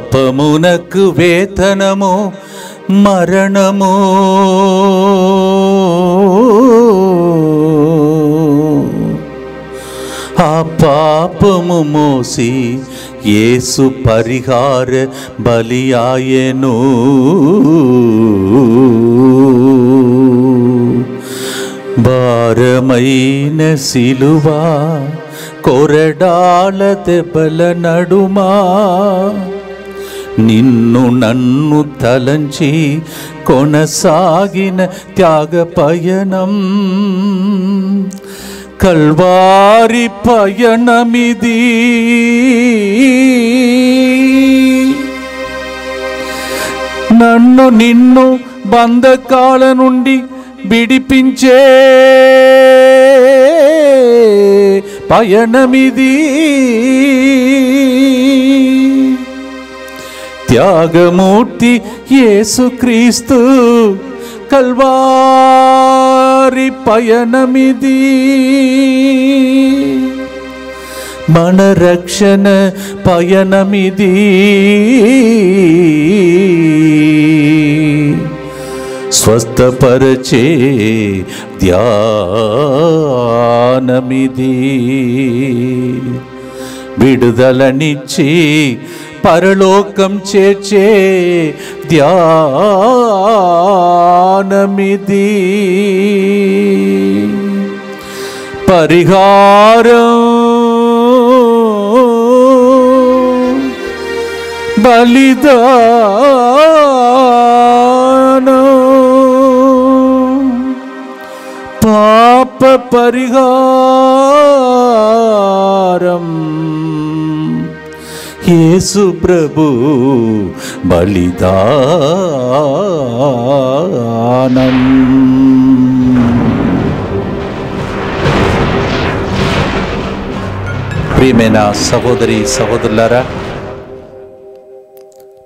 పాపమునకు వేతనము మరణము, ఆ పాపము మోసి యేసు పరిహార బలియాయెను. భారమైన సిలువా కొరడాల దెబ్బల నడుమా, నిన్ను నన్ను తలంచి కొనసాగిన త్యాగ పయనం, కల్వారి పయనమిది. నన్ను నిన్ను బంధకాల నుండి విడిపించే పయనమిది. త్యాగమూర్తి యేసుక్రీస్తు కల్వారి పయనమిది. మన రక్షణ పయనమిది. స్వస్థపరచే ధ్యానమిది. విడుదలనిచ్చి పరలోకం చేర్చే ధ్యానమిది. పరిహారం బలిదానం, పాప పరిహారం యేసు ప్రభు బలిదానం. ప్రియమైన సహోదరి సహోదరులారా,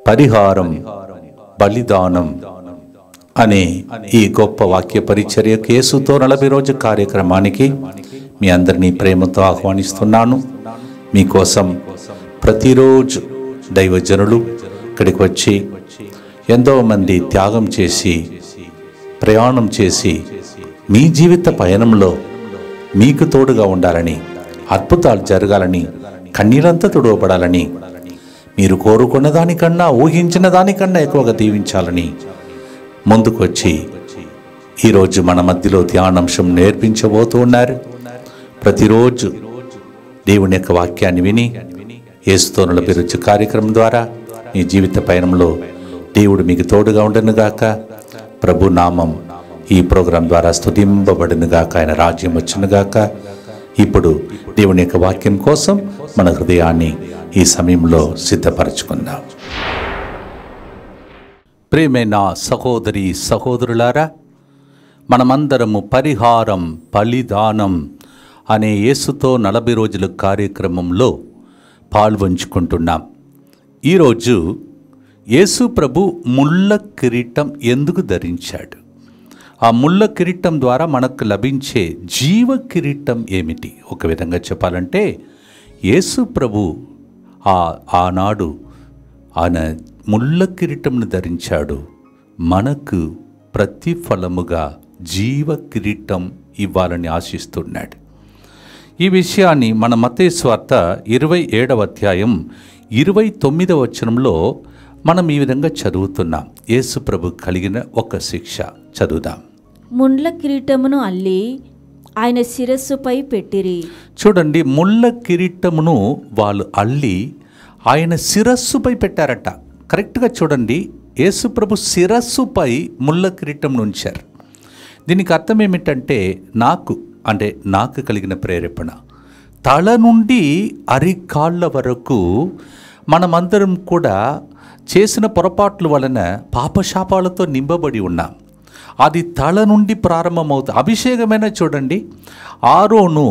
పరిహారం బలిదానం అనే ఈ గొప్ప వాక్య పరిచర్యకు యేసుతో 40 రోజు కార్యక్రమానికి మీ అందరినీ ప్రేమతో ఆహ్వానిస్తున్నాను. మీకోసం ప్రతిరోజు దైవజనులు ఇక్కడికి వచ్చి ఎంతోమంది త్యాగం చేసి ప్రయాణం చేసి మీ జీవిత పయనంలో మీకు తోడుగా ఉండాలని, అద్భుతాలు జరగాలని, కన్నీరంతా తుడవబడాలని, మీరు కోరుకున్న దానికన్నా ఊహించిన దానికన్నా ఎక్కువగా దీవించాలని ముందుకొచ్చి ఈరోజు మన మధ్యలో ధ్యానాంశం నేర్పించబోతూ ఉన్నారు. ప్రతిరోజు దేవుని యొక్క వాక్యాన్ని విని యేసుతో 40 రోజు కార్యక్రమం ద్వారా మీ జీవిత పయనంలో దేవుడు మీకు తోడుగా ఉండనుగాక. ప్రభు నామం ఈ ప్రోగ్రాం ద్వారా స్తుతింపబడునుగాక. ఆయన రాజ్యం వచ్చునుగాక. ఇప్పుడు దేవుని యొక్క వాక్యం కోసం మన హృదయాన్ని ఈ సమయంలో సిద్ధపరచుకుందాం. ప్రియమైన సహోదరి సహోదరులారా, మనమందరము పరిహారం బలిదానం అనే యేసుతో 40 రోజుల కార్యక్రమంలో పాల్పంచుకుంటున్నాం. ఈరోజు యేసు ప్రభు ముళ్ళ కిరీటం ఎందుకు ధరించాడు, ఆ ముళ్ళ కిరీటం ద్వారా మనకు లభించే జీవ కిరీటం ఏమిటి? ఒక విధంగా చెప్పాలంటే యేసు ప్రభు ఆనాడు ఆయన ముళ్ళ కిరీటంను ధరించాడు, మనకు ప్రతిఫలముగా జీవ కిరీటం ఇవ్వాలని ఆశిస్తున్నాడు. ఈ విషయాన్ని మన మత్తయి సువార్త 27వ అధ్యాయం 29వ వచనంలో మనం ఈ విధంగా చదువుతున్నాం. యేసు ప్రభు కలిగిన ఒక శిక్ష చదువుదాం. ముళ్ళ కిరీటమును అల్లి ఆయన శిరస్సుపై పెట్టిరి. చూడండి, ముళ్ళ కిరీటమును వాళ్ళు అల్లి ఆయన శిరస్సుపై పెట్టారట. కరెక్ట్గా చూడండి, యేసు ప్రభు శిరస్సుపై ముళ్ళ కిరీటం ఉంచారు. దీనికి అర్థం ఏమిటంటే నాకు కలిగిన ప్రేరేపణ, తల నుండి అరికాళ్ళ వరకు మనమందరం కూడా చేసిన పొరపాట్ల వలన పాపశాపాలతో నింపబడి ఉన్నాం. అది తల నుండి ప్రారంభమవుతుంది. అభిషేకమైనా చూడండి, ఆరోను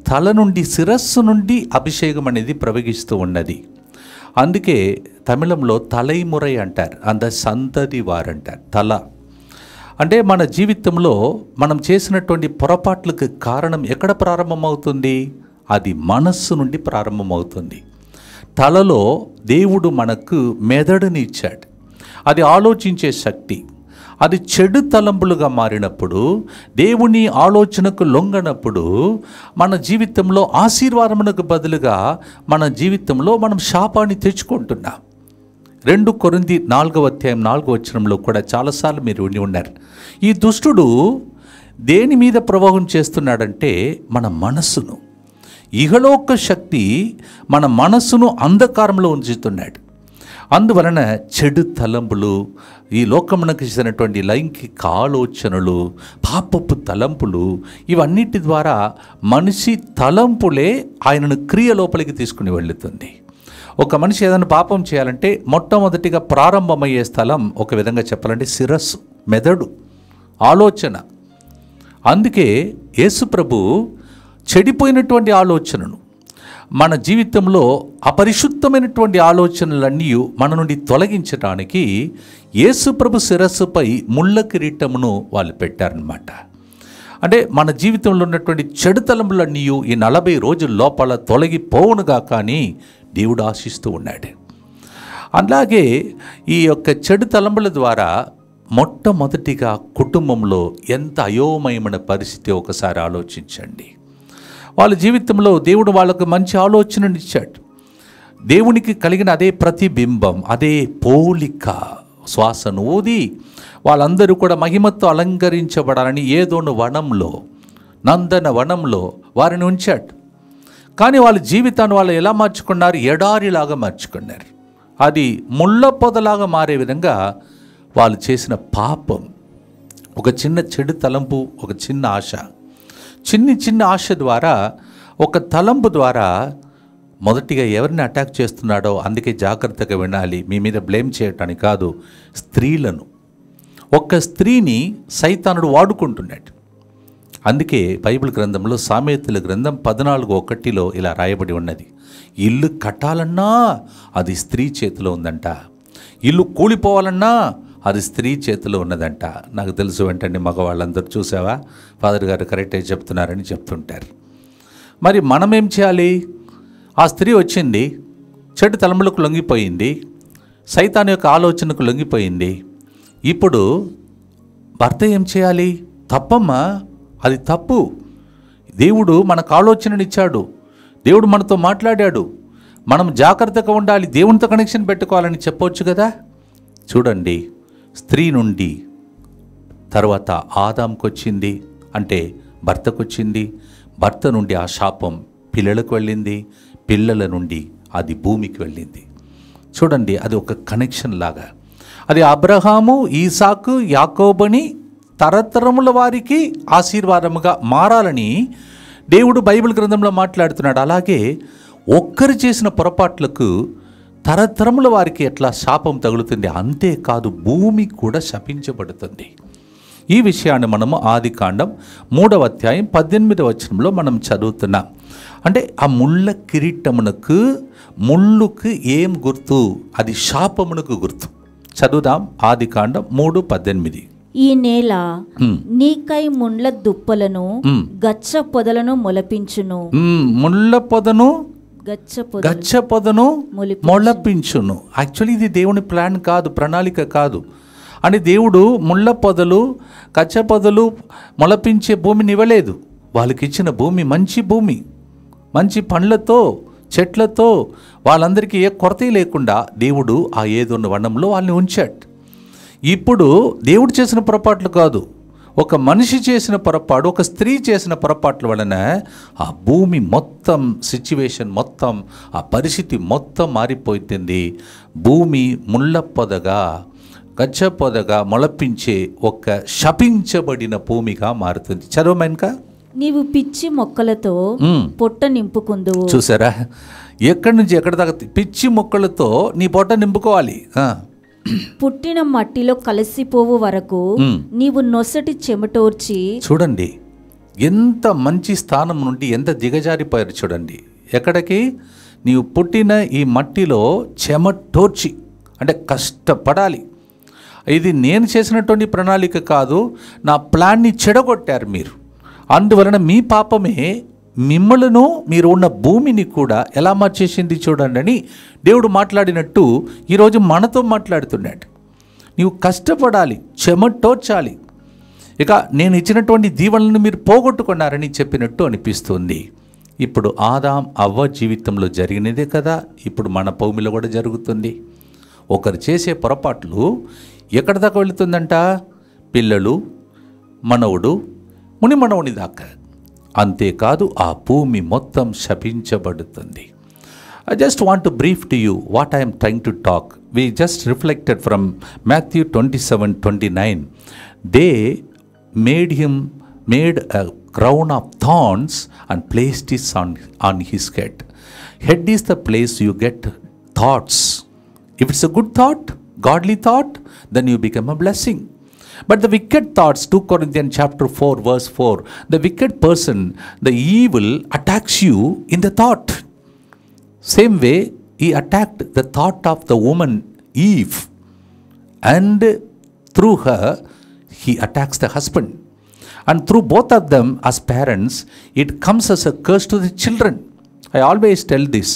తల నుండి శిరస్సు నుండి అభిషేకం అనేది ప్రవహిస్తూ ఉన్నది. అందుకే తమిళంలో తలైముறை అంటారు, అంద సంతతి వారంటారు. తల అంటే మన జీవితంలో మనం చేసినటువంటి పొరపాట్లకు కారణం ఎక్కడ ప్రారంభమవుతుంది? అది మనస్సు నుండి ప్రారంభమవుతుంది. తలలో దేవుడు మనకు మెదడుని ఇచ్చాడు, అది ఆలోచించే శక్తి. అది చెడు తలంపులుగా మారినప్పుడు, దేవుని ఆలోచనకు లొంగనప్పుడు మన జీవితంలో ఆశీర్వాదమునకు బదులుగా మన జీవితంలో మనం శాపాన్ని తెచ్చుకుంటున్నాం. 2 కొరింథీ 4:4 కూడా చాలాసార్లు మీరు విని ఉన్నారు. ఈ దుష్టుడు దేని మీద ప్రభావం చేస్తున్నాడంటే మన మనస్సును, ఇహలోక శక్తి మన మనస్సును అంధకారంలో ఉంచుతున్నాడు. అందువలన చెడు తలంపులు, ఈ లోకమునకు చేసినటువంటి లైంగిక ఆలోచనలు, పాపపు తలంపులు, ఇవన్నిటి ద్వారా మనిషి తలంపులే ఆయనను క్రియ లోపలికి తీసుకుని వెళుతుంది. ఒక మనిషి ఏదైనా పాపం చేయాలంటే మొట్టమొదటిగా ప్రారంభమయ్యే స్థలం ఒక విధంగా చెప్పాలంటే శిరస్సు, మెదడు, ఆలోచన. అందుకే యేసు ప్రభు చెడిపోయినటువంటి ఆలోచనను, మన జీవితంలో అపరిశుద్ధమైనటువంటి ఆలోచనలన్నీ మన నుండి తొలగించడానికి యేసు ప్రభు శిరస్సుపై ముళ్ళ కిరీటమును వాళ్ళు పెట్టారనమాట. అంటే మన జీవితంలో ఉన్నటువంటి చెడు తలంపులన్నీ ఈ 40 రోజుల లోపల తొలగిపోవునుగా కానీ దేవుడు ఆశిస్తూ ఉన్నాడు. అలాగే ఈ యొక్క చెడు తలంపుల ద్వారా మొట్టమొదటిగా కుటుంబంలో ఎంత అయోమయమైన పరిస్థితి ఒకసారి ఆలోచించండి. వాళ్ళ జీవితంలో దేవుడు వాళ్ళకు మంచి ఆలోచనను ఇచ్చాడు. దేవునికి కలిగిన అదే ప్రతిబింబం, అదే పోలిక, శ్వాసను ఊది వాళ్ళందరూ కూడా మహిమతో అలంకరించబడాలని ఏదోను వనంలో, నందన వనంలో వారిని ఉంచాడు. కానీ వాళ్ళ జీవితాన్ని వాళ్ళు ఎలా మార్చుకున్నారు? ఎడారిలాగా మార్చుకున్నారు. అది ముళ్ళ పొదలాగా మారే విధంగా వాళ్ళు చేసిన పాపం, ఒక చిన్న చెడు తలంపు, ఒక చిన్న ఆశ, చిన్న ఆశ ద్వారా, ఒక తలంపు ద్వారా మొదటిగా ఎవరిని అటాక్ చేస్తున్నాడో అందుకే జాగ్రత్తగా వినాలి. మీ మీద బ్లేమ్ చేయటానికి కాదు, స్త్రీలను, ఒక్క స్త్రీని సైతానుడు వాడుకుంటున్నాడు. అందుకే బైబిల్ గ్రంథంలో సామెతల గ్రంథం 14:1 ఇలా రాయబడి ఉన్నది, ఇల్లు కట్టాలన్నా అది స్త్రీ చేతిలో ఉందంట, ఇల్లు కూలిపోవాలన్నా అది స్త్రీ చేతిలో ఉన్నదంట. నాకు తెలుసు, వెంటనే మగవాళ్ళందరూ చూసావా ఫాదర్ గారు కరెక్టే చెప్తున్నారని చెప్తుంటారు. మరి మనం ఏం చేయాలి? ఆ స్త్రీ వచ్చింది, చెడు తలంపులకు లొంగిపోయింది, సైతాన్ యొక్క ఆలోచనకు లొంగిపోయింది. ఇప్పుడు భర్త ఏం చేయాలి? తప్పమ్మా, అది తప్పు. దేవుడు మనకు ఆలోచననిచ్చాడు, దేవుడు మనతో మాట్లాడాడు, మనం జాగ్రత్తగా ఉండాలి, దేవునితో కనెక్షన్ పెట్టుకోవాలని చెప్పవచ్చు కదా. చూడండి, స్త్రీ నుండి తర్వాత ఆదాంకు వచ్చింది, అంటే భర్తకు వచ్చింది, భర్త నుండి ఆ శాపం పిల్లలకు వెళ్ళింది, పిల్లల నుండి అది భూమికి వెళ్ళింది. చూడండి, అది ఒక కనెక్షన్ లాగా. అది అబ్రహాము, ఈసాకు, యాకోబుని తరతరముల వారికి ఆశీర్వాదముగా మారాలని దేవుడు బైబిల్ గ్రంథంలో మాట్లాడుతున్నాడు. అలాగే ఒక్కరు చేసిన పొరపాట్లకు తరతరముల వారికి ఎట్లా శాపం తగులుతుంది, అంతేకాదు భూమి కూడా శపించబడుతుంది. ఈ విషయాన్ని మనము ఆదికాండం 3:18 మనం చదువుతున్నాం. అంటే ఆ ముళ్ళ కిరీటమునకు, ముళ్ళుకు ఏం గుర్తు? అది శాపమునకు గుర్తు. చదువుదాం, ఆదికాండం 3:18. ఈ నేల నీకై ముండ్ల దుప్పలను గచ్చ పొదలను మొలపించును. ముళ్ళ పొదను, గచ్చ పొదను మొలపించును. యాక్చువల్లీ ఇది దేవుని ప్లాన్ కాదు, ప్రణాళిక కాదు. అని దేవుడు ముళ్ళ పొదలు, గచ్చ పొదలు మొలపించే భూమిని ఇవ్వలేదు. వాళ్ళకి ఇచ్చిన భూమి మంచి భూమి, మంచి పండ్లతో, చెట్లతో, వాళ్ళందరికీ ఏ కొరత లేకుండా దేవుడు ఆ ఏదోన్న వనంలో వాళ్ళని ఉంచాడు. ఇప్పుడు దేవుడు చేసిన పొరపాట్లు కాదు, ఒక మనిషి చేసిన పొరపాటు, ఒక స్త్రీ చేసిన పొరపాట్ల వలన ఆ భూమి మొత్తం, సిచ్యువేషన్ మొత్తం, ఆ పరిస్థితి మొత్తం మారిపోతుంది. భూమి ముళ్ళ పొదగా, గచ్చ పొదగా మొలపించే ఒక శపించబడిన భూమిగా మారుతుంది. చదవమేనక, నీవు పిచ్చి మొక్కలతో పొట్ట నింపుకుందువు. చూసారా, ఎక్కడి నుంచి ఎక్కడి దాకా పిచ్చి మొక్కలతో నీ పొట్ట నింపుకోవాలి. పుట్టిన మట్టిలో కలిసిపోవు వరకు నీవు నొసటి చెమటోర్చి. చూడండి ఎంత మంచి స్థానం నుండి ఎంత దిగజారిపోయారు చూడండి. ఎక్కడికి? నీవు పుట్టిన ఈ మట్టిలో చెమటోర్చి, అంటే కష్టపడాలి. ఇది నేను చేసినటువంటి ప్రణాళిక కాదు, నా ప్లాన్ని చెడగొట్టారు మీరు. అందువలన మీ పాపమే మిమ్మలను, మీరు ఉన్న భూమిని కూడా ఎలా మార్చేసింది చూడండి అని దేవుడు మాట్లాడినట్టు ఈరోజు మనతో మాట్లాడుతున్నాడు. నీవు కష్టపడాలి, చెమటోర్చాలి. ఇక నేను ఇచ్చినటువంటి దీవెనలను మీరు పోగొట్టుకున్నారని చెప్పినట్టు అనిపిస్తుంది. ఇప్పుడు ఆదాం అవ్వ జీవితంలో జరిగినదే కదా ఇప్పుడు మన భూమిలో కూడా జరుగుతుంది. ఒకరు చేసే పొరపాట్లు ఎక్కడి దాకా వెళుతుందంట? పిల్లలు, మనవుడు, ముని మనవుని దాకా. అంతేకాదు ఆ భూమి మొత్తం శపించబడుతుంది. I just want to brief to you what I am trying to talk. We just reflected from Matthew 27:29. They made a crown of thorns and placed it on his head. Head is the place you get thoughts. If it's a good thought, godly thought, then you become a blessing. But the wicked thoughts, 2 Corinthians chapter 4 verse 4, the wicked person, the evil attacks you in the thought. Same way, he attacked the thought of the woman Eve, and through her, he attacks the husband. And through both of them, as parents, it comes as a curse to the children. I always tell this.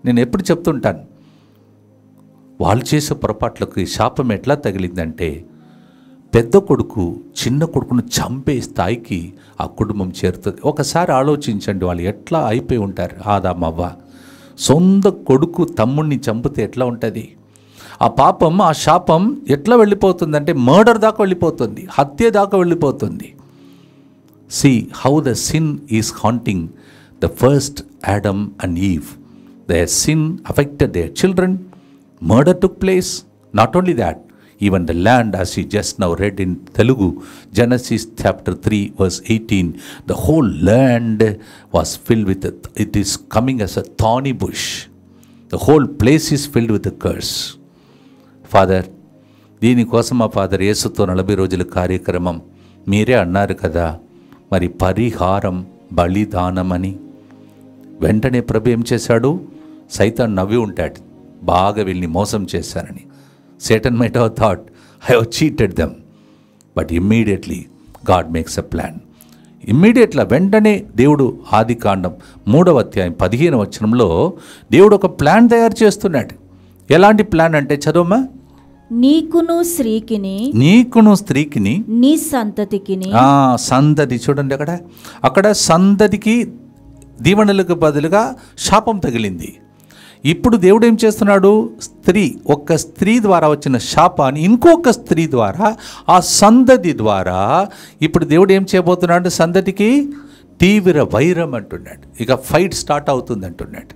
నేను ఎప్పుడు చెప్తుంటాను, వాళ్ళు చేసే పొరపాట్లకు శాపం ఎట్లా తగిలిందంటే, పెద్ద కొడుకు చిన్న కొడుకును చంపే స్థాయికి ఆ కుటుంబం చేరుతుంది. ఒకసారి ఆలోచించండి, వాళ్ళు ఎట్లా అయిపోయి ఉంటారు. ఆదాం అవ్వ సొంత కొడుకు తమ్ముడిని చంపితే ఎట్లా ఉంటుంది? ఆ పాపం, ఆ శాపం ఎట్లా వెళ్ళిపోతుందంటే మర్డర్ దాకా వెళ్ళిపోతుంది, హత్య దాకా వెళ్ళిపోతుంది. See how the sin is haunting the first Adam and Eve. Their sin affected their children. Murder took place. Not only that, even the land, as we just now read in Telugu, Genesis chapter 3 verse 18, the whole land was filled with it is coming as a thorny bush. The whole place is filled with a curse. Father, దీనికోసం మా father యేసుతో 40 రోజుల కార్యక్రమం మీరే అన్నారు కదా, మరి పరిహారం బలిదానం అని. వెంటనే ప్రభు ఏం చేశాడు? సైతాన్ నవ్వి ఉంటాడు, బాగా వీళ్ళని మోసం చేశానని. Satan might have thought, I have cheated them. But immediately God makes a plan. Immediately, వెంటనే దేవుడు ఆదికాండం 3వ అధ్యాయం 15వ వచనంలో దేవుడు ఒక ప్లాన్ తయారు చేస్తున్నాడు. ఎలాంటి ప్లాన్ అంటే చదవమ్మా. నీకును స్త్రీకిని నీ సంతతికిని. సంతతి చూడండి, అక్కడ సంతతికి దీవెనలకు బదులుగా శాపం తగిలింది. ఇప్పుడు దేవుడు ఏం చేస్తున్నాడు? ఒక్క స్త్రీ ద్వారా వచ్చిన శాపాన్ని ఇంకొక స్త్రీ ద్వారా, ఆ సంతతి ద్వారా ఇప్పుడు దేవుడు ఏం చేయబోతున్నాడు? సంతతికి తీవ్ర వైరం అంటున్నాడు. ఇక ఫైట్ స్టార్ట్ అవుతుంది అంటున్నాడు.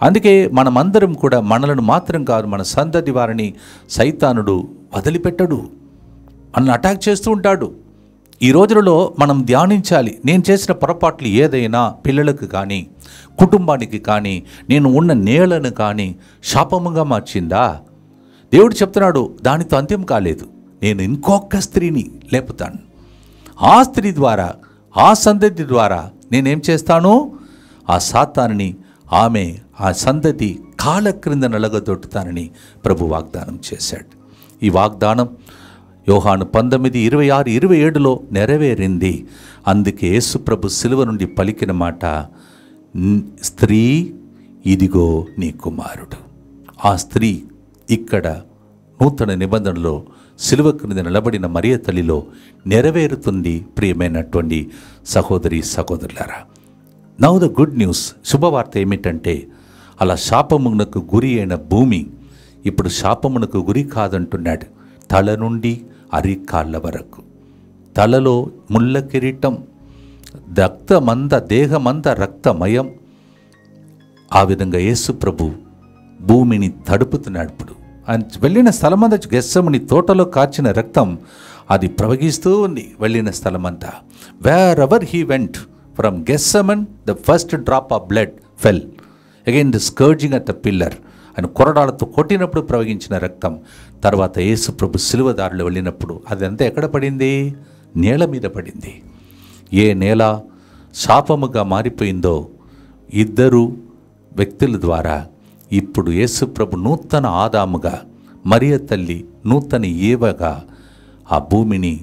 అందుకే మనమందరం కూడా మనలను మాత్రం కాదు, మన సంతతి వారిని సైతానుడు వదిలిపెట్టడు, మనల్ని అటాక్ చేస్తూ ఉంటాడు. ఈ రోజులలో మనం ధ్యానించాలి. నేను చేసిన పొరపాట్లు ఏదైనా పిల్లలకు కానీ, కుటుంబానికి కానీ, నేను ఉన్న నేలను కానీ శాపముగా మార్చిందా? దేవుడు చెప్తున్నాడు, దానితో అంత్యం కాలేదు, నేను ఇంకొక స్త్రీని లేపుతాను. ఆ స్త్రీ ద్వారా, ఆ సంతతి ద్వారా నేనేం చేస్తాను? ఆ సాతానుని, ఆ సంతతి కాళ్ళ క్రింద నలగదొట్టుతానని ప్రభు వాగ్దానం చేశాడు. ఈ వాగ్దానం యోహాను 19:26-27లో నెరవేరింది. అందుకే యేసు ప్రభు సిలువ నుండి పలికిన మాట, స్త్రీ ఇదిగో నీ కుమారుడు. ఆ స్త్రీ ఇక్కడ నూతన నిబంధనలో సిలువ క్రింద నిలబడిన మరియ తల్లిలో నెరవేరుతుంది. ప్రియమైనటువంటి సహోదరి సహోదరులారా, నౌ ద గుడ్ న్యూస్, శుభవార్త ఏమిటంటే, అలా శాపమునకు గురి అయిన భూమి ఇప్పుడు శాపమునకు గురి కాదంటున్నాడు. తల నుండి అరికాళ్ళ వరకు, తలలో ముళ్ళ కిరీటం, దేహమంతా రక్తమయం. ఆ విధంగా యేసు ప్రభు భూమిని తడుపుతున్నాడు. ఇప్పుడు ఆయన వెళ్ళిన స్థలమంతా, గెస్సెమనీ తోటలో కార్చిన రక్తం అది ప్రవహిస్తూ ఉంది వెళ్ళిన స్థలమంతా. Wherever he went, from Gethsemane the first drop of blood fell. Again the scourging at the pillar. ఆయన కొరడాలతో కొట్టినప్పుడు ప్రవహించిన రక్తం, తర్వాత యేసు ప్రభు సిలువ దారిలో వెళ్ళినప్పుడు అదంతా ఎక్కడ పడింది? నేల మీద పడింది. ఏ నేల శాపముగా మారిపోయిందో ఇద్దరు వ్యక్తుల ద్వారా ఇప్పుడు యేసు ప్రభు నూతన ఆదాముగా, మరియ తల్లి నూతన ఏవగా ఆ భూమిని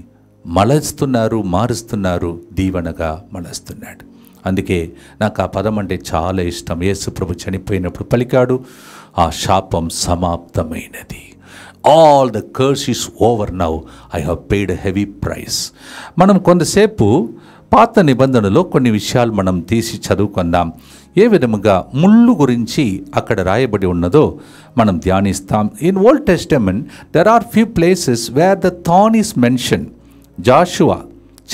మలస్తున్నారు, మారుస్తున్నారు, దీవెనగా మలస్తున్నాడు. అందుకే నాకు ఆ పదం అంటే చాలా ఇష్టం. యేసు ప్రభు చనిపోయినప్పుడు పలికాడు, ఆ శాపం సమాప్తమైనది. All the curse is over now, I have paid a heavy price. మనం కొంతసేపు పాత నిబంధనలో కొన్ని విషయాలు మనం తీసి చదువుకుందాం. ఏ విధముగా ముళ్ళు గురించి అక్కడ రాయబడి ఉన్నదో మనం ధ్యానిస్తాం. In Old Testament there are few places where the thorn is mention. Joshua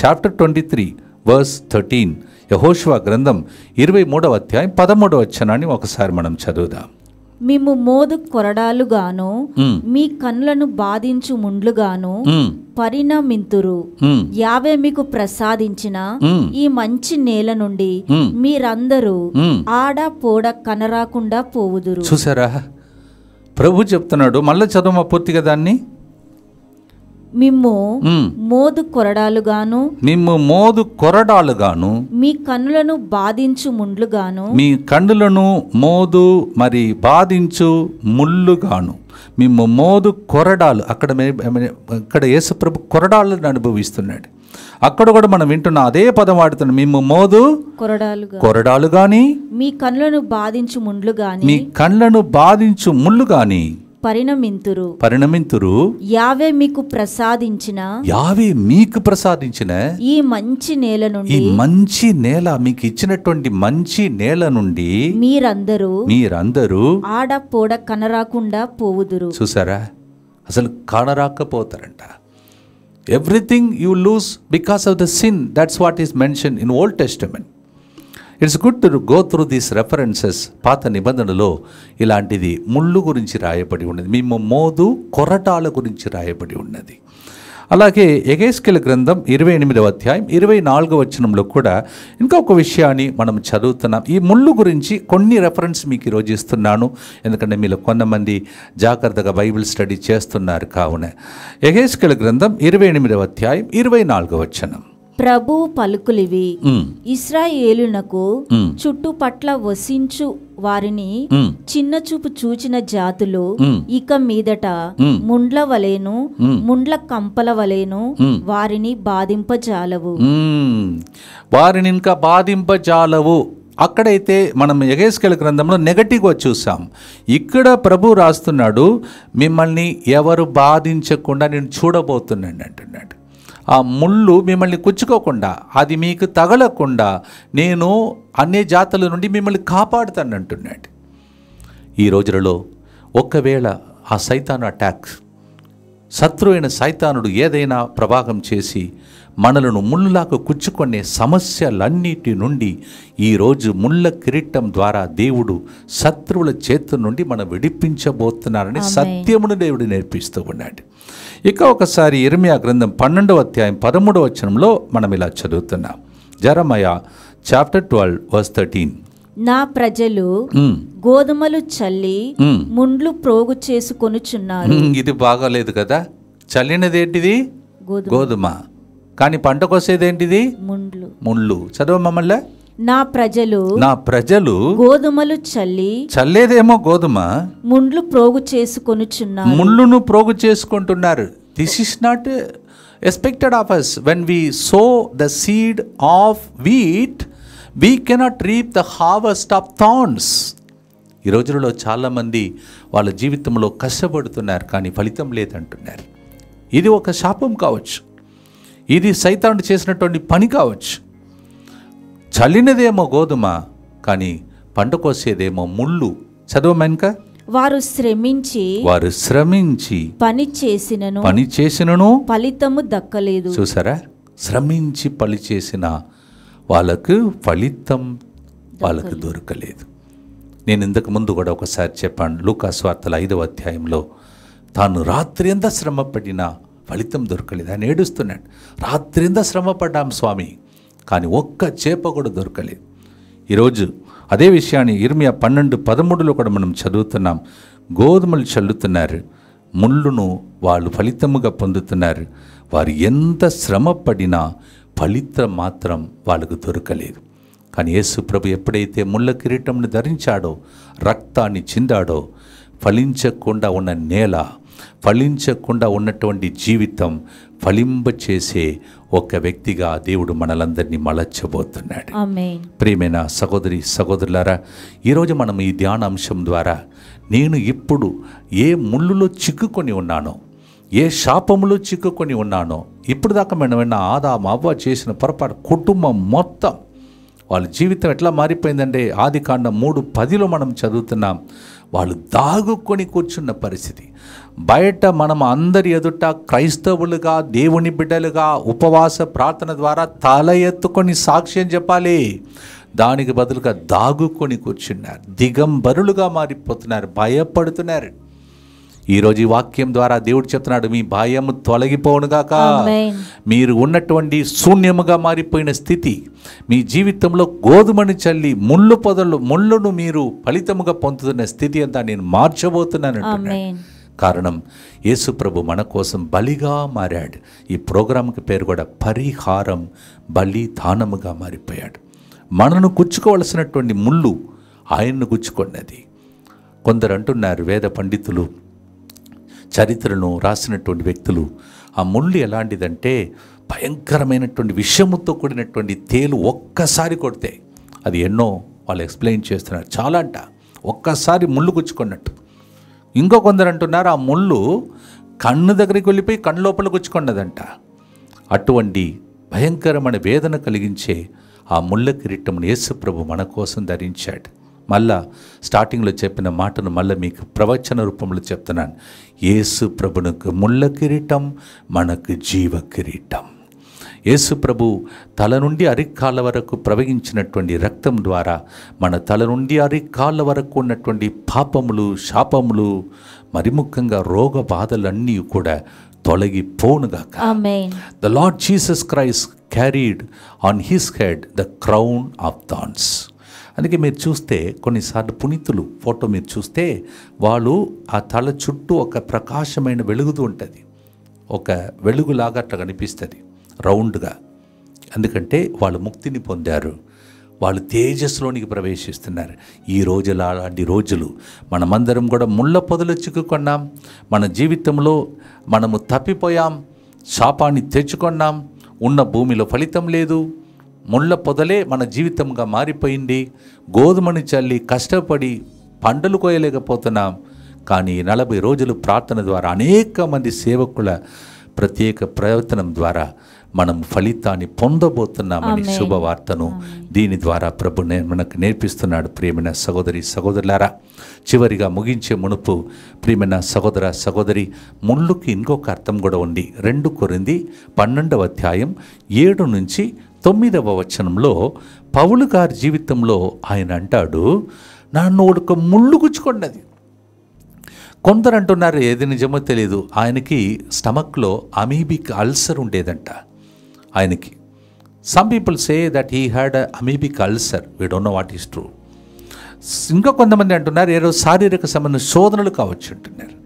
chapter 23 verse 13, యెహోషువ గ్రంథం 23వ అధ్యాయం 13వ వచనాన్ని ఒకసారి మనం చదువుదాం. మేము మోదు కొరడాలుగాను మీ కన్నులను బాధించు ముండ్లుగాను పరిణమింతురు. యావే మీకు ప్రసాదించిన ఈ మంచి నేల నుండి మీరందరూ ఆడ పోడ కనరాకుండా పోవుదురు. చూసారా, ప్రభు చెప్తున్నాడు. మళ్ళీ చదువు పూర్తిగా దాన్ని. మిమ్ము మోదు కొరడాలుగాను మీ కన్నులను బాధించు ముండ్లుగాను, మీ కన్నులను మోదు మరి బాధించు ముళ్ళుగాను. మిమ్ము మోదు కొరడాలు, అక్కడ యేసుప్రభు కొరడాలను అనుభవిస్తున్నాడు. అక్కడ కూడా మనం వింటున్న అదే పదం వాడుతున్నాం. మిమ్ము మోదు కొరడాలు గాని మీ కన్నులను బాధించు ముళ్ళు గాని పరిణమింతురు. యావే మీకు ప్రసాదించిన ఈ మంచి నేల మీకు ఇచ్చినటువంటి మంచి నేల నుండి మీరందరూ ఆడ పోడ కనరాకుండా పోవుదురు. చూసారా, అసలు కానరాకపోతారంట. Everything you lose because of the sin. That's what is mention in Old Testament. It's good to go through these references. పాత నిబంధనలో ఇలాంటిది ముళ్ళు గురించి రాయబడి ఉన్నది, మేము మోదు కొరటాల గురించి రాయబడి ఉన్నది. అలాగే యెహెజ్కేలు గ్రంథం 28వ అధ్యాయం 24వ వచనంలో కూడా ఇంకొక విషయాన్ని మనం చదువుతున్నాం. ఈ ముళ్ళు గురించి కొన్ని రెఫరెన్స్ మీకు ఈరోజు ఇస్తున్నాను, ఎందుకంటే మీలో కొంతమంది జాగ్రత్తగా బైబిల్ స్టడీ చేస్తున్నారు కావున. యెహెజ్కేలు గ్రంథం 28వ అధ్యాయం 24వ వచనం. ప్రభు పలుకులివి, ఇశ్రాయేలునకు చుట్టుపట్ల వసించు వారిని చిన్న చూపు చూచిన జాతులు ఇక మీదట ముండ్ల వలెను ముండ్ల కంపల వలెను వారిని బాధింపజాలవు. వారిని ఇంకా బాధింపజాలవు. అక్కడైతే మనం యెహెజ్కేలు గ్రంథంలో నెగటివ్గా చూసాం. ఇక్కడ ప్రభు రాస్తున్నాడు, మిమ్మల్ని ఎవరు బాధించకుండా నేను చూడబోతున్నాను అంటున్నాడు. ఆ ముళ్ళు మిమ్మల్ని కుచ్చుకోకుండా, అది మీకు తగలకుండా నేను అన్ని జాతుల నుండి మిమ్మల్ని కాపాడుతాను అంటున్నాడు. ఈ రోజులలో ఒకవేళ ఆ సైతాను అటాక్, శత్రువైన సైతానుడు ఏదైనా ప్రభావం చేసి మనలను ముళ్ళులాగా కుచ్చుకునే సమస్యలన్నిటి నుండి ఈరోజు ముళ్ళ కిరీటం ద్వారా దేవుడు శత్రువుల చేతి నుండి మనం విడిపించబోతున్నారని సత్యమును దేవుడు నేర్పిస్తూ ఉన్నాడు. ఇక ఒకసారి ఇర్మియా గ్రంథం 12వ అధ్యాయం 13వ వచనంలో మనం ఇలా చదువుతున్నాం. Jeremiah chapter 12 verse 13. నా ప్రజలు గోధుమలు చల్లి ముండ్లు ప్రోగు చేసుకొనుచున్నారు. ఇది బాగాలేదు కదా. చల్లినది ఏంటిది? గోధుమ. కానీ పంట కోసేదేంటిది? ముళ్ళు. చదువు మమ్మల్ని. నా ప్రజలు గోధుమలు చల్లేదేమో గోధుమ, ముండ్లు ప్రోగు చేసుకొనుచున్నారు. ముళ్ళును ప్రోగు చేసుకుంటున్నారు. This is not expected of us. when we sow the seed of wheat, we cannot reap the harvest of thorns. ఈ రోజులలో చాలామంది వాళ్ళ జీవితంలో కష్టపడుతున్నారు, కానీ ఫలితం లేదంటున్నారు. ఇది ఒక శాపం కావచ్చు, ఇది సైతానుడు చేసినటువంటి పని కావచ్చు. చల్లినదేమో గోధుమ, కానీ పంట కోసేదేమో ముళ్ళు. చదవమేనక. వారు శ్రమించి పని చేసినను ఫలితము దక్కలేదు. చూసారా, శ్రమించి పని చేసిన వాళ్ళకు ఫలితం వాళ్ళకు దొరకలేదు. నేను ఇంతకు ముందు కూడా ఒకసారి చెప్పాను, లూకా సువార్తల 5వ అధ్యాయంలో తాను రాత్రి ఎంత శ్రమపడినా ఫలితం దొరకలేదు. ఆయన ఏడుస్తున్నాడు, రాత్రి ఎంత శ్రమపడ్డాం స్వామి, కానీ ఒక్క చేప కూడా దొరకలేదు. ఈరోజు అదే విషయాన్ని ఇర్మియా 12:13లో కూడా మనం చదువుతున్నాం. గోధుమలు చల్లుతున్నారు, ముళ్ళును వాళ్ళు ఫలితముగా పొందుతున్నారు. వారు ఎంత శ్రమ పడినా ఫలితం మాత్రం వాళ్ళకు దొరకలేదు. కానీ యేసు ప్రభు ఎప్పుడైతే ముళ్ళ కిరీటంను ధరించాడో, రక్తాన్ని చిందాడో, ఫలించకుండా ఉన్న నేల, ఫలించకుండా ఉన్నటువంటి జీవితం ఫలింపచేసే ఒక వ్యక్తిగా దేవుడు మనలందరినీ మలచబోతున్నాడు. ప్రియమైన సహోదరి సహోదరులారా, ఈరోజు మనం ఈ ధ్యానాంశం ద్వారా నేను ఇప్పుడు ఏ ముళ్ళులో చిక్కుకొని ఉన్నానో, ఏ శాపములో చిక్కుకొని ఉన్నానో, ఇప్పుడు దాకా మనం ఆదాము అవ్వ చేసిన పొరపాటు, కుటుంబం మొత్తం వాళ్ళ జీవితం ఎట్లా మారిపోయిందంటే ఆదికాండం 3:10 మనం చదువుతున్నాం. వాళ్ళు దాగుకొని కూర్చున్న పరిస్థితి. బయట మనం అందరి ఎదుట క్రైస్తవులుగా, దేవుని బిడ్డలుగా ఉపవాస ప్రార్థన ద్వారా తల ఎత్తుకొని సాక్ష్యం చెప్పాలి. దానికి బదులుగా దాగుకొని కూర్చున్నారు, దిగంబరులుగా మారిపోతున్నారు, భయపడుతున్నారు. ఈరోజు ఈ వాక్యం ద్వారా దేవుడు చెప్తున్నాడు, మీ భయము తొలగిపోనుగాక. మీరు ఉన్నటువంటి శూన్యముగా మారిపోయిన స్థితి, మీ జీవితంలో గోధుమని చల్లి ముళ్ళును మీరు ఫలితముగా పొందుతున్న స్థితి అంతా నేను మార్చబోతున్నాను. కారణం యేసు ప్రభు మన కోసం బలిగా మారాడు. ఈ ప్రోగ్రాంకి పేరు కూడా పరిహారం, బలిదానముగా మారిపోయాడు. మనను గుచ్చుకోవలసినటువంటి ముళ్ళు ఆయన్ను గుచ్చుకున్నది. కొందరు అంటున్నారు, వేద పండితులు, చరిత్రను రాసినటువంటి వ్యక్తులు, ఆ ముళ్ళు ఎలాంటిదంటే భయంకరమైనటువంటి విషముతో కూడినటువంటి తేలు ఒక్కసారి కొడితే అది ఎన్నో వాళ్ళు ఎక్స్ప్లెయిన్ చేస్తున్నారు. చాలా అంట ఒక్కసారి ముళ్ళు గుచ్చుకున్నట్టు. ఇంకో కొందరు అంటున్నారు ఆ ముళ్ళు కన్ను దగ్గరికి వెళ్ళిపోయి కన్ను లోపల గుచ్చుకున్నదంట. అటువంటి భయంకరమైన వేదన కలిగించే ఆ ముళ్ళ కిరీటమును యేసు ప్రభు మన కోసం ధరించాడు. మళ్ళా స్టార్టింగ్లో చెప్పిన మాటను మళ్ళీ మీకు ప్రవచన రూపంలో చెప్తున్నాను. యేసు ప్రభునకు ముళ్ళ కిరీటం, మనకు జీవ కిరీటం. యేసు ప్రభు తల నుండి అరికాళ్ళ వరకు ప్రవహించినటువంటి రక్తం ద్వారా మన తల నుండి అరికాళ్ళ వరకు ఉన్నటువంటి పాపములు, శాపములు, మరి ముఖ్యంగా రోగ బాధలన్నీ కూడా తొలగిపోనుగాక. The Lord Jesus Christ carried on his head the crown of thorns. అందుకే మీరు చూస్తే కొన్నిసార్లు పునీతులు ఫోటో మీరు చూస్తే వాళ్ళు ఆ తల చుట్టూ ఒక ప్రకాశమైన వెలుగుతూ ఉంటుంది, ఒక వెలుగులాగా అట్లా కనిపిస్తుంది రౌండ్గా. ఎందుకంటే వాళ్ళు ముక్తిని పొందారు, వాళ్ళు తేజస్సులోనికి ప్రవేశిస్తున్నారు. ఈ రోజులు అలాంటి రోజులు. మనమందరం కూడా ముళ్ళ పొదలు చిక్కుకున్నాం, మన జీవితంలో మనము తప్పిపోయాం, శాపాన్ని తెచ్చుకున్నాం, ఉన్న భూమిలో ఫలితం లేదు, ముళ్ళ పొదలే మన జీవితంగా మారిపోయింది. గోధుమని చల్లి కష్టపడి పంటలు కోయలేకపోతున్నాం. కానీ 40 రోజులు ప్రార్థన ద్వారా అనేక మంది సేవకుల ప్రత్యేక ప్రయత్నం ద్వారా మనం ఫలితాన్ని పొందబోతున్నామని శుభవార్తను దీని ద్వారా ప్రభు మనకు నేర్పిస్తున్నాడు. ప్రియమైన సహోదరి సహోదరులారా, చివరిగా ముగించే మునుపు ప్రియమైన సహోదర సహోదరి, ముళ్ళుకి ఇంకొక అర్థం కూడా ఉంది. 2 కొరింథీ 12వ అధ్యాయం 7 నుంచి 9వ వచనంలో పౌలు గారి జీవితంలో ఆయన అంటాడు, నన్ను ఒక ముళ్ళు గుచ్చుకున్నది. కొందరు అంటున్నారు ఏది నిజమో తెలియదు, ఆయనకి స్టమక్లో అమీబిక్ అల్సర్ ఉండేదంట ఆయనకి. Some people say that he had amoebic ulcer, we don't know what is true. ఇంకా కొంతమంది అంటున్నారు ఏదో శారీరక సంబంధ శోధనలు కావచ్చు అంటున్నారు.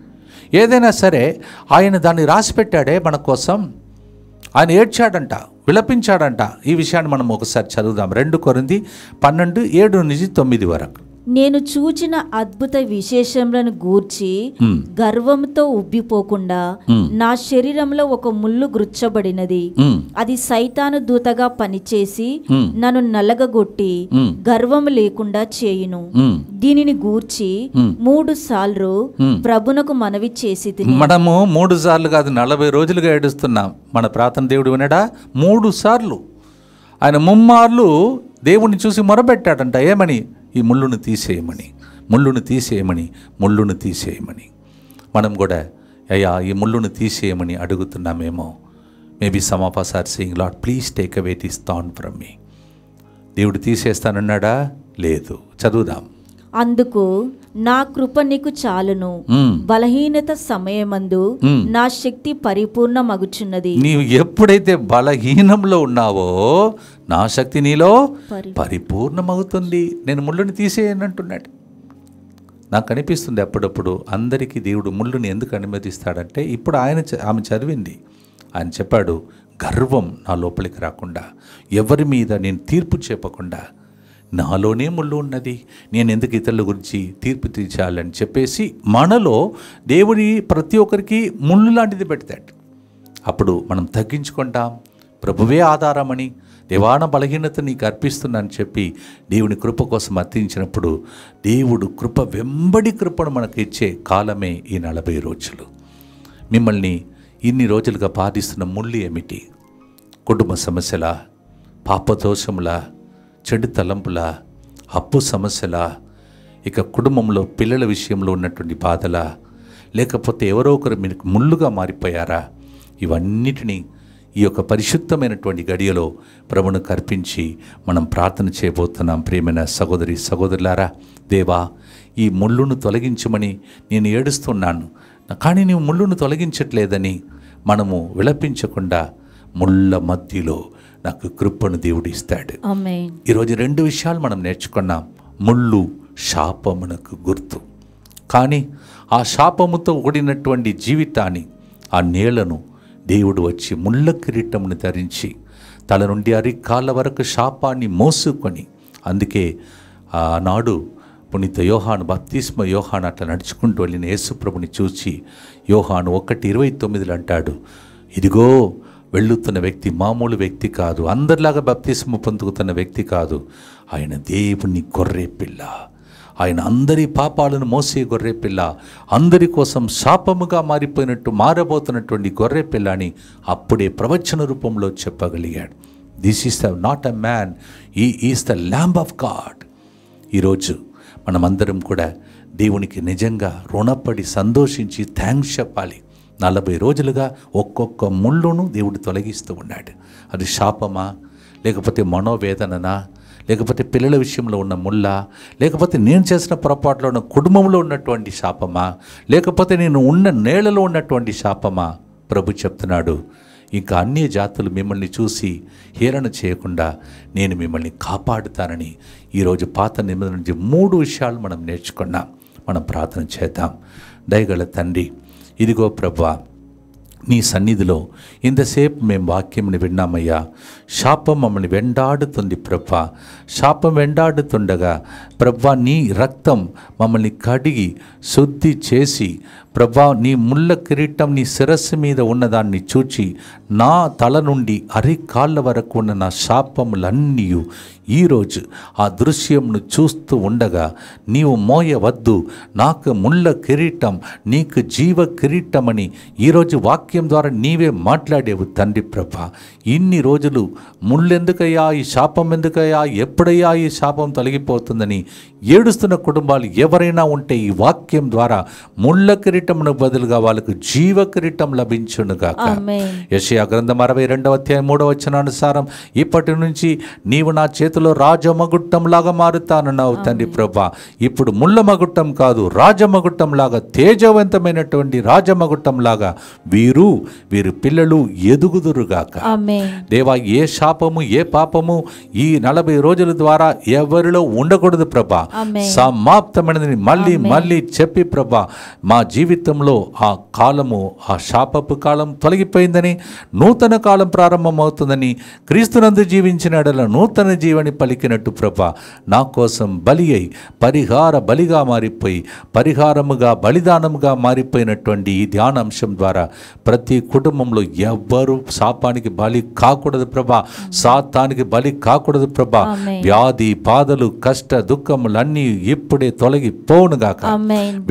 ఏదైనా సరే ఆయన దాన్ని రాసిపెట్టాడే మన కోసం. ఆయన ఏడ్చాడంట, విలపించాడంట. ఈ విషయాన్ని మనం ఒకసారి చదువుదాం. 2 కొరింథీ 12 7 నుంచి 9 వరకు. నేను చూచిన అద్భుత విశేషములను గూర్చి గర్వంతో ఉబ్బిపోకుండా నా శరీరంలో ఒక ముళ్ళు గుచ్చబడినది. అది సైతాను దూతగా పనిచేసి నన్ను నలగగొట్టి గర్వము లేకుండా చేయును. దీనిని గూర్చి 3 సార్లు ప్రభునకు మనవి చేసి, మనము 3 సార్లు కాదు 40 రోజులుగా ఏడుస్తున్నాం. మన ప్రార్థన దేవుడు వినడా? 3 సార్లు ఆయన ముమ్మార్లు దేవుణ్ణి చూసి మొరబెట్టాడంట. ఏమని? ఈ ముళ్ళును తీసేయమని, ముళ్ళును తీసేయమని, ముళ్ళును తీసేయమని. మనం కూడా అయ్యా ఈ ముళ్ళును తీసేయమని అడుగుతున్నామేమో. Maybe some of us are saying, Lord, please take away this thorn from me. దేవుడు తీసేస్తానన్నాడా? లేదు. చదువుదాం. అందుకు నా కృప నీకు చాలును, బలహీనత సమయమందు నా శక్తి పరిపూర్ణమగుచున్నది. నీవు ఎప్పుడైతే బలహీనంలో ఉన్నావో నా శక్తి నీలో పరిపూర్ణమవుతుంది. నేను ముళ్ళుని తీసేయనంటున్నాడు. నాకు అనిపిస్తుంది అప్పుడప్పుడు అందరికీ దేవుడు ముళ్ళుని ఎందుకు అనుమతిస్తాడంటే, ఇప్పుడు ఆమె చదివింది, ఆయన చెప్పాడు, గర్వం నా లోపలికి రాకుండా, ఎవరి మీద నేను తీర్పు చెప్పకుండా, నాలోనే ముళ్ళు ఉన్నది, నేను ఎందుకు ఇతరుల గురించి తీర్పు తీర్చాలని చెప్పేసి మనలో దేవుడి ప్రతి ఒక్కరికి ముళ్ళు లాంటిది పెడతాడు. అప్పుడు మనం తగ్గించుకుంటాం, ప్రభువే ఆధారమని, దేవాన బలహీనత నీకు అర్పిస్తున్నాను చెప్పి దేవుని కృప కోసం అర్థించినప్పుడు దేవుడు కృప వెంబడి కృపను మనకు ఇచ్చే కాలమే ఈ 40 రోజులు. మిమ్మల్ని ఇన్ని రోజులుగా బాధిస్తున్న ముళ్ళు ఏమిటి? కుటుంబ సమస్యల, పాపదోషముల, చెడు తలంపుల, అప్పు సమస్యల, ఇక కుటుంబంలో పిల్లల విషయంలో ఉన్నటువంటి బాధల, లేకపోతే ఎవరో ఒకరు మీకు ముళ్ళుగా మారిపోయారా? ఇవన్నిటినీ ఈ యొక్క పరిశుద్ధమైనటువంటి గడియలో ప్రభువుకు అర్పించి మనం ప్రార్థన చేయబోతున్నాం. ప్రియమైన సహోదరి సహోదరులారా, దేవా, ఈ ముళ్ళును తొలగించమని నేను ఏడుస్తున్నాను, కానీ నీవు ముళ్ళును తొలగించట్లేదని మనము విలపించకుండా ముళ్ళ మధ్యలో నాకు కృపను దేవుడు ఇస్తాడు. ఆమేన్. ఈరోజు 2 విషయాలు మనం నేర్చుకున్నాం. ముళ్ళు శాపమునకు గుర్తు, కానీ ఆ శాపముతో కూడినటువంటి జీవితాన్ని, ఆ నేలను దేవుడు వచ్చి ముళ్ళ కిరీటమును ధరించి తల నుండి అరికాళ్ళ వరకు శాపాన్ని మోసుకొని, అందుకే ఆనాడు పునీత యోహాను, బప్తిస్మ యోహాను అట్లా నడుచుకుంటూ వెళ్ళిన యేసుప్రభుని చూసి యోహాను 1:29 అంటాడు, ఇదిగో వెళ్ళుతున్న వ్యక్తి మామూలు వ్యక్తి కాదు, అందరిలాగా బప్తిస్మ పొందుకుతున్న వ్యక్తి కాదు, ఆయన దేవుని గొర్రె పిల్ల, ఆయన అందరి పాపాలను మోసే గొర్రె పిల్ల, అందరి కోసం శాపముగా మారబోతున్నటువంటి గొర్రె పిల్ల అని అప్పుడే ప్రవచన రూపంలో చెప్పగలిగాడు. This is not a man, he is the lamb of God. ఈరోజు మనమందరం కూడా దేవునికి నిజంగా రుణపడి సంతోషించి థ్యాంక్స్ చెప్పాలి. 40 రోజులుగా ఒక్కొక్క ముళ్ళును దేవుడు తొలగిస్తూ ఉన్నాడు. అది శాపమా, లేకపోతే మనోవేదననా, లేకపోతే పిల్లల విషయంలో ఉన్న ముళ్ళ, లేకపోతే నేను చేసిన పొరపాట్లో ఉన్న కుటుంబంలో ఉన్నటువంటి శాపమా, లేకపోతే నేను ఉన్న నేలలో ఉన్నటువంటి శాపమా? ప్రభు చెప్తున్నాడు, ఇంకా అన్య జాతులు మిమ్మల్ని చూసి హేళన చేయకుండా నేను మిమ్మల్ని కాపాడుతానని. ఈరోజు పాత నిబంధన నుంచి 3 విషయాలు మనం నేర్చుకున్నాం. మనం ప్రార్థన చేద్దాం. దయగల తండ్రి, ఇదిగో ప్రభువా, నీ సన్నిధిలో ఇంతసేపు మేము వాక్యంని విన్నామయ్యా. శాపం మమ్మల్ని వెంటాడుతుంది ప్రభా. శాపం వెంటాడుతుండగా ప్రభా, నీ రక్తం మమ్మల్ని కడిగి శుద్ధి చేసి ప్రభా, నీ ముళ్ళ కిరీటం నీ శిరస్సు మీద ఉన్నదాన్ని చూచి నా తల నుండి అరికాళ్ళ వరకు ఉన్న నా శాపములన్నీ ఈరోజు ఆ దృశ్యంను చూస్తూ ఉండగా నీవు మోయవద్దు, నాకు ముళ్ళ కిరీటం, నీకు జీవ కిరీటమని ఈరోజు వాక్యం ద్వారా నీవే మాట్లాడేవు తండ్రి ప్రభా. ఇన్ని రోజులు ముళ్ళెందుకయ్యా, ఈ శాపం ఎందుకయ్యా, ఎప్పుడయ్యా ఈ శాపం తొలగిపోతుందని ఏడుస్తున్న కుటుంబాలు ఎవరైనా ఉంటే ఈ వాక్యం ద్వారా ముళ్ళ కిరీటమును బదులుగా వాళ్ళకు జీవ కిరీటం లభించునుగాక. యెషయా గ్రంథం 62:3 ఇప్పటి నుంచి నీవు నా చేతిలో రాజమగుట్టంలాగా మారుతానన్నావు తండ్రి ప్రభా. ఇప్పుడు ముళ్ళ మగుట్టం కాదు, రాజమగుట్టంలాగా, తేజవంతమైనటువంటి రాజమగుట్టంలాగా వీరు పిల్లలు ఎదుగుదురుగాక. దేవా, ఏ శాపము ఏ పాపము ఈ 40 రోజుల ద్వారా ఎవరిలో ఉండకూడదు ప్రభా. సమాప్తమైనది మళ్ళీ మళ్ళీ చెప్పి ప్రభా, మా జీవితంలో ఆ కాలము, ఆ శాపపు కాలం తొలగిపోయిందని, నూతన కాలం ప్రారంభమవుతుందని, క్రీస్తునందు జీవించిన నూతన జీవని పలికినట్టు ప్రభా, నా కోసం బలి అయి పరిహార బలిగా మారిపోయి పరిహారముగా బలిదానముగా మారిపోయినటువంటి ఈ ధ్యానాంశం ద్వారా ప్రతి కుటుంబంలో ఎవ్వరూ శాపానికి బలి కాకూడదు ప్రభా, సాతానికి బలి కాకూడదు ప్రభా. వ్యాధి బాధలు కష్ట దుఃఖములన్నీ ఇప్పుడే తొలగిపోనుగాక.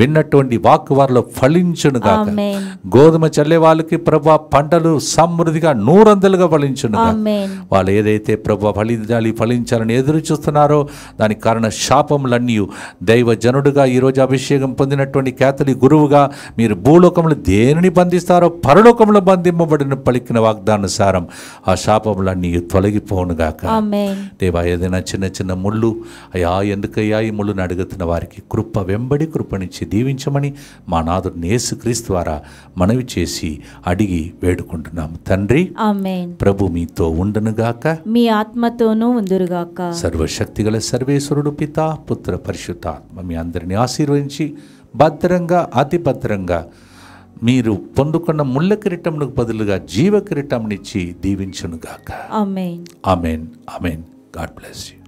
విన్నటువంటి వాక్కు వారిలో ఫలించునుగాక. గోధుమ చల్లే వాళ్ళకి ప్రభా పంటలు సమృద్ధిగా 100 ఫలించునుగాక. వాళ్ళు ఏదైతే ప్రభా ఫలించాలని ఎదురు చూస్తున్నారో దానికి కారణ శాపములన్నీ దైవ జనుడుగా ఈరోజు అభిషేకం పొందినటువంటి కేథలిక్ గురువుగా మీరు భూలోకంలో దేనిని బంధిస్తారో పరలోకంలో బంధింపబడిన పలికిన వాగ్దానుసారం ఆ శాపములన్నీ తొలగిపోనుగాక. ఆమేన్. దేవా, ఏదైనా చిన్న చిన్న ముళ్ళు, అయ్యా ఎందుకయ్యా ఈ ముళ్ళును అడుగుతున్న వారికి కృప వెంబడి కృపనిచ్చి దీవించమని మా నాథుడు యేసుక్రీస్తు ద్వారా మనవి చేసి అడిగి వేడుకుంటున్నాము తండ్రి. ఆమేన్. ప్రభు మీతో ఉండునుగాక, మీ ఆత్మతోనూ ఉందురుగాక. సర్వశక్తిగల సర్వేశ్వరుడు పితా పుత్ర పరిశుద్ధాత్మ మీ అందరిని ఆశీర్వదించి భద్రంగా అతి భద్రంగా మీరు పొందుకున్న ముళ్ళ కిరీటమునకు బదులుగా జీవ కిరీటంనిచ్చి దీవించునుగాక. Amen. Amen. Amen. God bless you.